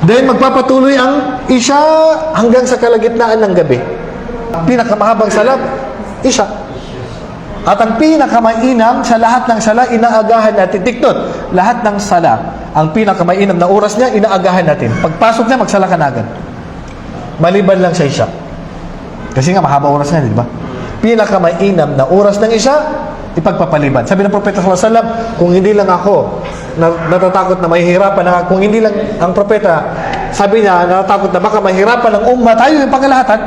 Then magpapatuloy ang Isya hanggang sa kalagitnaan ng gabi. Pinakamahabang sala, Isya. At ang pinakamainam sa lahat ng sala, inaagahan natin. Tiktot, lahat ng sala, ang pinakamainam na oras niya, inaagahan natin. Pagpasok niya, magsala ka na agad. Maliban lang sa Isya. Kasi nga, mahaba oras niya, di ba? Pinakamainam na oras ng Isya, ipagpapaliban. Sabi ng Propeta sallallahu alaihi wasallam, kung hindi lang ako natatakot na mahihirapan na, kung hindi lang ang propeta, sabi niya, natatakot na baka mahirapan ng umma, tayo yung pangkalahatan.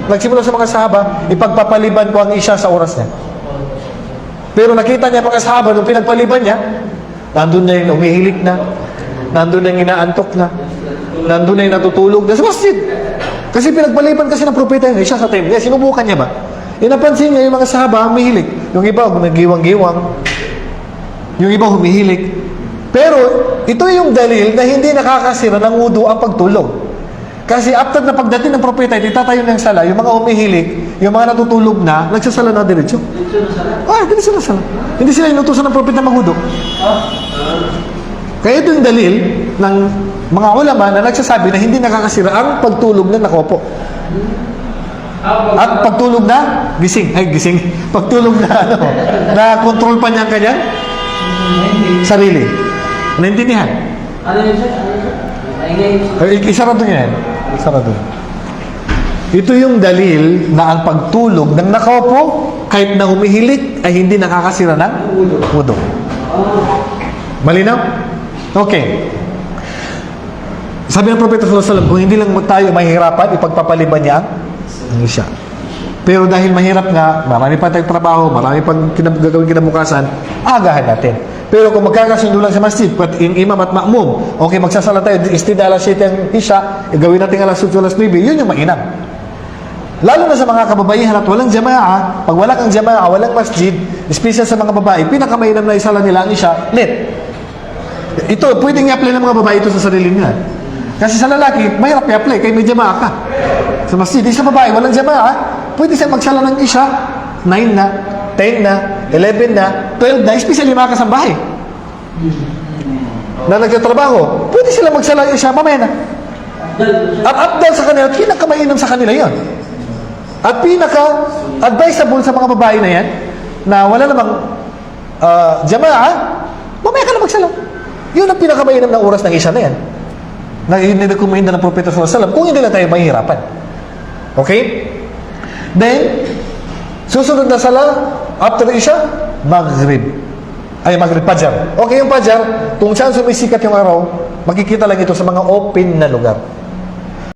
Nagsimula sa mga sahaba, ipagpapaliban ko ang Isya sa oras niya. Pero nakita niya mga sahaba, nung pinagpaliban niya, nandun na yung umihilik na, nandun na yung inaantok na, nandun na yung natutulog na sa masjid. Kasi pinagpaliban kasi ng propeta yung Isya sa time niya, sinubukan niya ba? Inapansin niya yung mga sahaba, humihilik. Yung iba, nagiwang-giwang. Yung iba, humihilik. Pero, ito yung dalil na hindi nakakasira ng wudu ang pagtulog. Kasi after na pagdating ng propeta, itatayo ng sala, yung mga umihilik, yung mga natutulog na, nagsasala na diretso. Diretso na sala. Hindi sila inutusan ng propeta maghudo. Kaya ito yung dalil ng mga ulama na nagsasabi na hindi nakakasira ang pagtulog na nakopo. At pagtulog na, gising. Pagtulog na, na control pa niya ang kanyang sarili. Naintindihan? Ano yun, sir? Isarado niya yan. Isarado. Ito yung dalil na ang pagtulog ng nakaupo, kahit na humihilik, ay hindi nakakasira ng wudu. Malinaw? Okay. Sabi ng Propeta sallallahu alaihi wasallam, kung hindi lang tayo mahihirapan, ipagpapaliban niya ang Isya. Pero dahil mahirap nga, marami pa tayong trabaho, marami pang gagawin kinabukasan, agahan natin. Pero kung magkakasundo lang sa masjid, imam at ma'mum, okay, magsasala tayo, instead alas 7 ang Isya, gawin natin alas 8, alas 9, yun yung mainam. Lalo na sa mga kababaihan at walang jamaa, pag wala kang jamaa, walang masjid, especially sa mga babae, pinakamainam na isala nila ang Isya, net. Ito, pwedeng i-apply ng mga babae ito sa sarili nila. Kasi sa lalaki, mahirap i-apply, kaya may jamaa ka. Sa masjid, sa babae, walang jamaa, pwede siya magsala ng Isya, 9 na, 10 na, 11 na, 12 na, especially mga kasambahay na nagtatrabaho, pwede sila magsala ng Isya, mamaya na. At abdal sa kanila, pinakamainam sa kanila yon. At pinaka-advisable sa mga babae na yan, na wala namang jamaa, mamaya ka na magsala. Yun ang pinakamainam na oras ng Isya na yan. Na inirekomenda ng Propeta sallallahu alaihi wasallam kung hindi lang tayo mahihirapan. Okay? Then, susunod na sala, after Isya, Maghrib. Maghrib, Fajar. Okay, yung Fajar, kung saan sumisikat yung araw, makikita lang ito sa mga open na lugar.